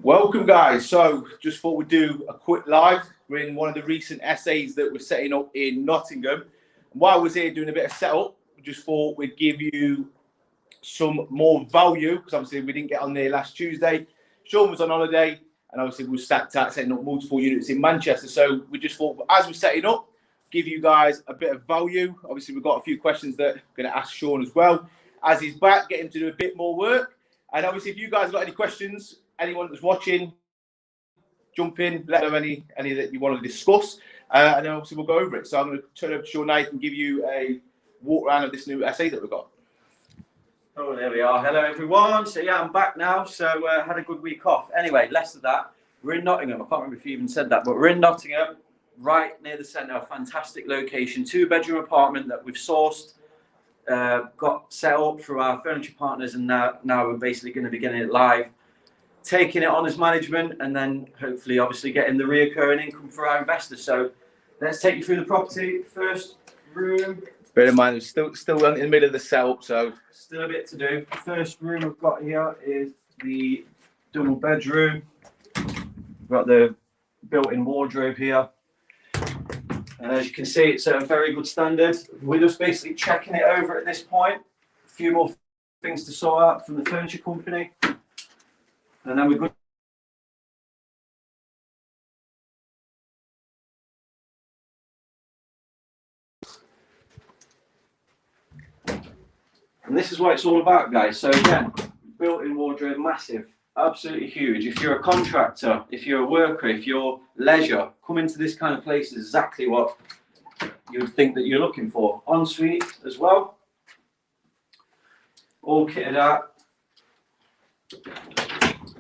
Welcome, guys. So just thought we'd do a quick live. We're in one of the recent essays that we're setting up in Nottingham. And while I was here doing a bit of setup, we just thought we'd give you some more value, because obviously we didn't get on there last Tuesday. Sean was on holiday, and obviously we were stacked out setting up multiple units in Manchester. So we just thought, as we're setting up, give you guys a bit of value. Obviously, we've got a few questions that we're going to ask Sean as well. As he's back, get him to do a bit more work. And obviously, if you guys have got any questions, anyone that's watching, jump in, let them know any that you want to discuss, and then obviously we'll go over it. So I'm going to turn over to Sean now and give you a walk around of this new essay that we've got. Oh, there we are. Hello, everyone. So yeah, I'm back now. So had a good week off. Anyway, less of that. We're in Nottingham. I can't remember if you even said that, but we're in Nottingham, right near the centre. A fantastic location, 2-bedroom apartment that we've sourced, got set up through our furniture partners, and now we're basically going to be getting it live, taking it on as management, and then hopefully obviously getting the reoccurring income for our investors. So let's take you through the property. First room. Bear in mind, we're still in the middle of the setup, so still a bit to do. First room we've got here is the double bedroom. We've got the built-in wardrobe here. And as you can see, it's at a very good standard. We're just basically checking it over at this point. A few more things to sort out from the furniture company. And then we're good. And this is what it's all about, guys. So again, built-in wardrobe, massive, absolutely huge. If you're a contractor, if you're a worker, if you're leisure, come into this kind of place is exactly what you would think that you're looking for. Ensuite as well, all kitted out.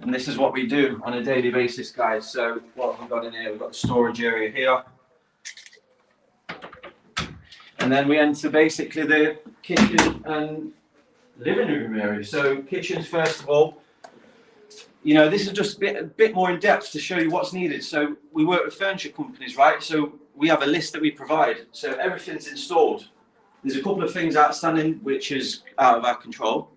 And this is what we do on a daily basis, guys. So what have we got in here? We've got the storage area here. And then we enter basically the kitchen and living room area. So kitchens, first of all, you know, this is just a bit more in depth to show you what's needed. So we work with furniture companies, right? So we have a list that we provide. So everything's installed. There's a couple of things outstanding, which is out of our control.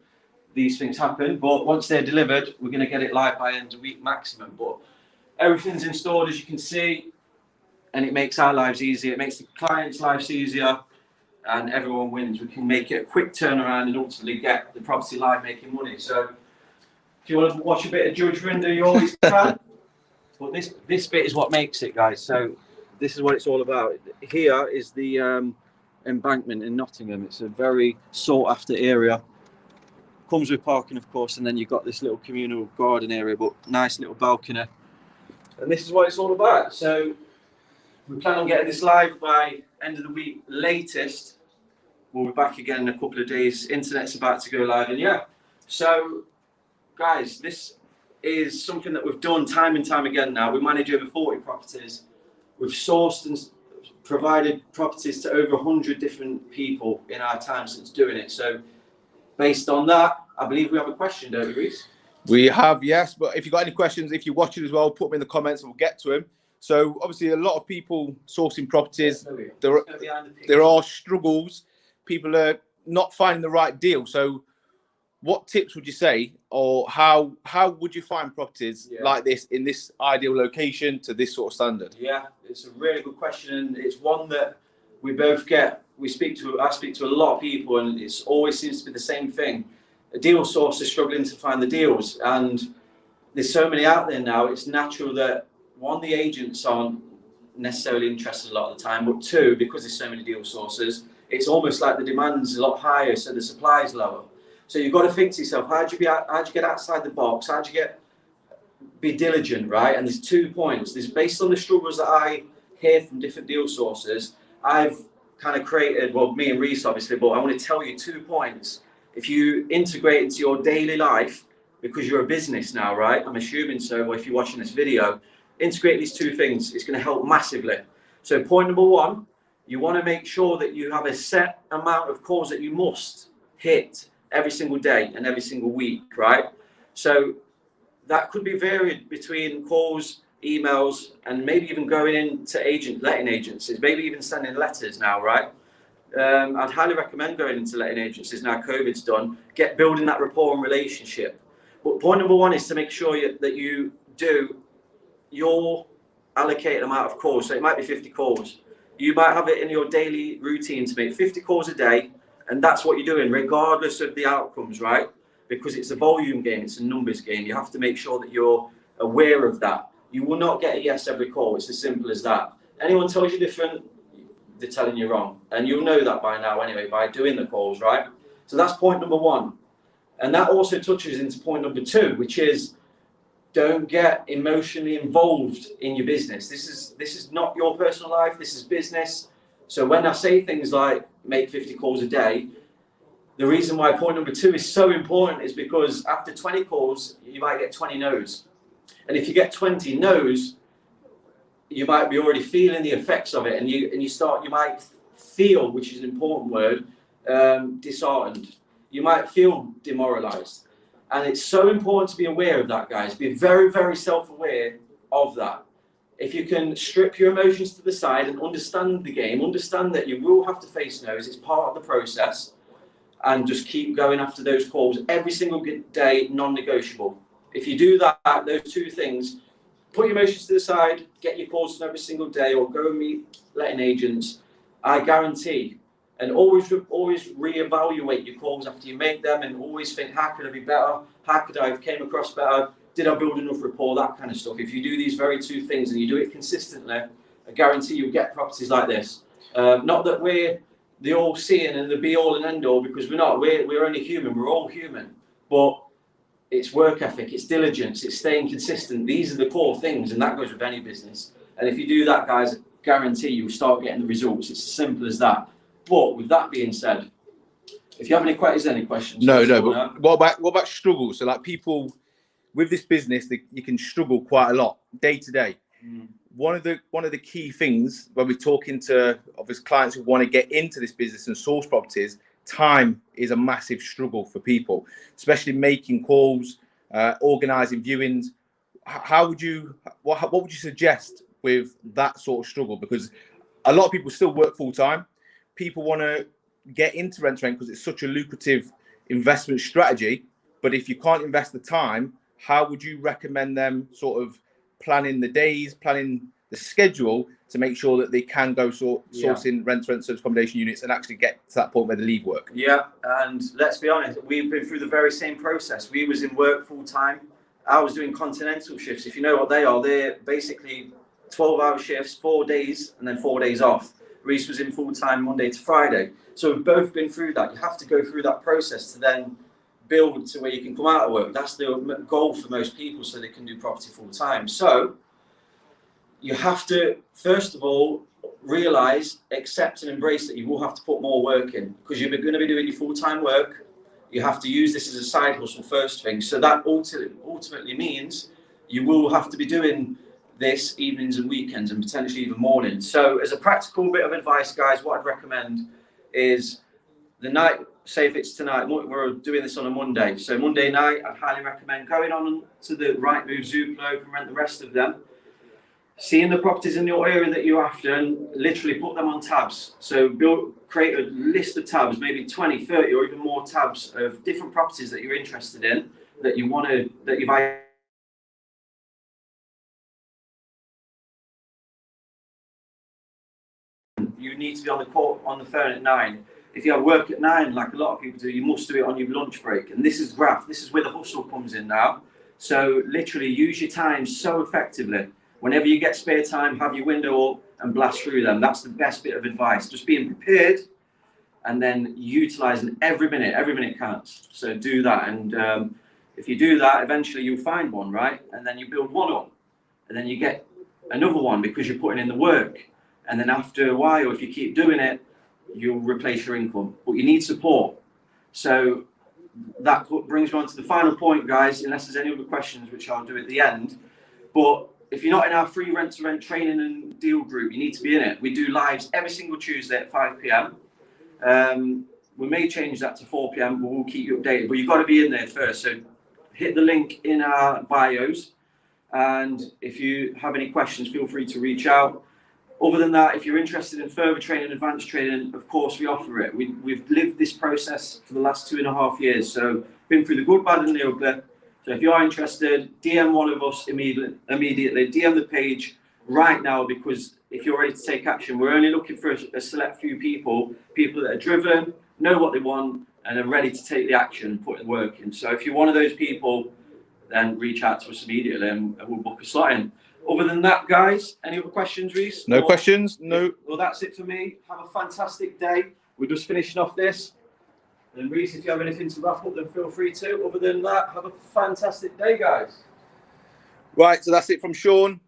These things happen, but once they're delivered, we're going to get it live by end of week maximum. But everything's installed, as you can see, and it makes our lives easier. It makes the clients' lives easier, and everyone wins. We can make it a quick turnaround and ultimately get the property live making money. So if you want to watch a bit of Judge Rinder, you always can. But this bit is what makes it, guys. So this is what it's all about. Here is the embankment in Nottingham. It's a very sought after area. Comes with parking, of course, and then you've got this little communal garden area, but nice little balcony. And this is what it's all about. So we plan on getting this live by end of the week latest. We'll be back again in a couple of days. Internet's about to go live, and yeah. So, guys, this is something that we've done time and time again now. We manage over 40 properties. We've sourced and provided properties to over 100 different people in our time since doing it. So based on that, I believe we have a question, don't we, Reece? we have, yes. But if you've got any questions, if you're watching as well, put them in the comments and we'll get to them. So obviously a lot of people sourcing properties, there are struggles. People are not finding the right deal. So what tips would you say, or how would you find properties like this in this ideal location to this sort of standard? Yeah, it's a really good question, and it's one that we both get. I speak to a lot of people, and it always seems to be the same thing. A deal source is struggling to find the deals, and there's so many out there now. It's natural that one, the agents aren't necessarily interested a lot of the time, but two, because there's so many deal sources, it's almost like the demand's a lot higher, so the supply is lower. So you've got to think to yourself, how'd you get outside the box? How'd you be diligent, right? And there's 2 points. There's based on the struggles that I hear from different deal sources, I've kind of created, well, me and Reece obviously, but I want to tell you 2 points. If you integrate into your daily life, because you're a business now, right? I'm assuming so, or if you're watching this video, integrate these 2 things. It's going to help massively. So point number 1, you want to make sure that you have a set amount of calls that you must hit every single day and every single week, right? So that could be varied between calls, emails, and maybe even going into letting agencies, maybe even sending letters now, right? I'd highly recommend going into letting agencies now COVID's done, building that rapport and relationship. But point number 1 is to make sure that you do your allocated amount of calls. So it might be 50 calls. You might have it in your daily routine to make 50 calls a day, and that's what you're doing, regardless of the outcomes, right? Because it's a volume game, it's a numbers game. You have to make sure that you're aware of that. You will not get a yes every call. It's as simple as that. Anyone tells you different, they're telling you wrong. And you'll know that by now anyway, by doing the calls, right? So that's point number one. And that also touches into point number two, which is don't get emotionally involved in your business. This is not your personal life, this is business. So when I say things like make 50 calls a day, the reason why point number two is so important is because after 20 calls, you might get 20 no's. And if you get 20 no's, you might be already feeling the effects of it, and you might feel, which is an important word, disheartened. You might feel demoralized. And it's so important to be aware of that, guys. Be very, very self-aware of that. If you can strip your emotions to the side and understand the game, understand that you will have to face no's, it's part of the process, and just keep going after those calls every single day, non-negotiable. If you do that, those two things, put your emotions to the side, get your calls done every single day, or go and meet letting agents, I guarantee. And always reevaluate your calls after you make them, and always think, how could I be better? How could I have came across better? Did I build enough rapport? That kind of stuff. If you do these very two things and you do it consistently, I guarantee you'll get properties like this. Not that we're the all seeing and the be all and end all, because we're not. We're only human. We're all human. But it's work ethic, it's diligence, it's staying consistent. These are the core things, and that goes with any business. And if you do that, guys, I guarantee you'll start getting the results. It's as simple as that. But with that being said, if you have any questions? No. But what about struggles? So like people with this business, you can struggle quite a lot day to day. One of the key things when we're talking to obvious clients who want to get into this business and source properties, time is a massive struggle for people, especially making calls, organising viewings. What would you suggest with that sort of struggle? Because a lot of people still work full time. People want to get into rent to rent because it's such a lucrative investment strategy. But if you can't invest the time, how would you recommend them sort of planning the days, planning the schedule to make sure that they can go sourcing rent to rent service accommodation units and actually get to that point where they leave work? Yeah, and let's be honest, we've been through the very same process. We was in work full time. I was doing continental shifts. If you know what they are, they're basically 12-hour shifts, 4 days, and then 4 days off. Reese was in full time Monday to Friday. So we've both been through that. You have to go through that process to then build to where you can come out of work. That's the goal for most people, so they can do property full time. So you have to, first of all, realize, accept and embrace that you will have to put more work in, because you're going to be doing your full-time work. You have to use this as a side hustle first thing. So that ultimately means you will have to be doing this evenings and weekends, and potentially even mornings. So as a practical bit of advice, guys, what I'd recommend is the night, say if it's tonight, we're doing this on a Monday. So Monday night, I'd highly recommend going on to the Rightmove, Zoopla, and rent the rest of them. Seeing the properties in your area that you're after, and literally put them on tabs. So create a list of tabs, maybe 20, 30 or even more tabs of different properties that you're interested in, that you want to, that you've you need to be on the phone at 9. If you have work at 9, like a lot of people do, you must do it on your lunch break. And this is this is where the hustle comes in now. So literally use your time so effectively. Whenever you get spare time, have your window up and blast through them. That's the best bit of advice. Just being prepared and then utilising every minute counts. So do that. And if you do that, eventually you'll find one, right? And then you build one up. And then you get another one because you're putting in the work. And then after a while, if you keep doing it, you'll replace your income. But you need support. So that brings me on to the final point, guys, unless there's any other questions, which I'll do at the end. But if you're not in our free rent-to-rent training and deal group, you need to be in it. We do lives every single Tuesday at 5 p.m. We may change that to 4 p.m, but we'll keep you updated. But you've got to be in there first. So hit the link in our bios. And if you have any questions, feel free to reach out. Other than that, if you're interested in further training, advanced training, of course, we offer it. We've lived this process for the last 2.5 years. So been through the good, bad, and the ugly. So if you are interested, DM one of us immediately. DM the page right now, because if you're ready to take action, we're only looking for a select few people that are driven, know what they want, and are ready to take the action and put the work in. So if you're one of those people, then reach out to us immediately and we'll book a slot in. Other than that, guys, any other questions, Reese? No questions? No. Well, that's it for me. Have a fantastic day. We're just finishing off this. And Reese, if you have anything to wrap up, then feel free to. Other than that, have a fantastic day, guys. Right, so that's it from Sean.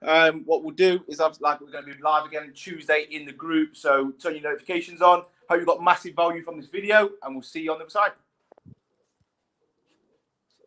What we'll do is, we're going to be live again on Tuesday in the group. So turn your notifications on. Hope you got massive value from this video, and we'll see you on the other side.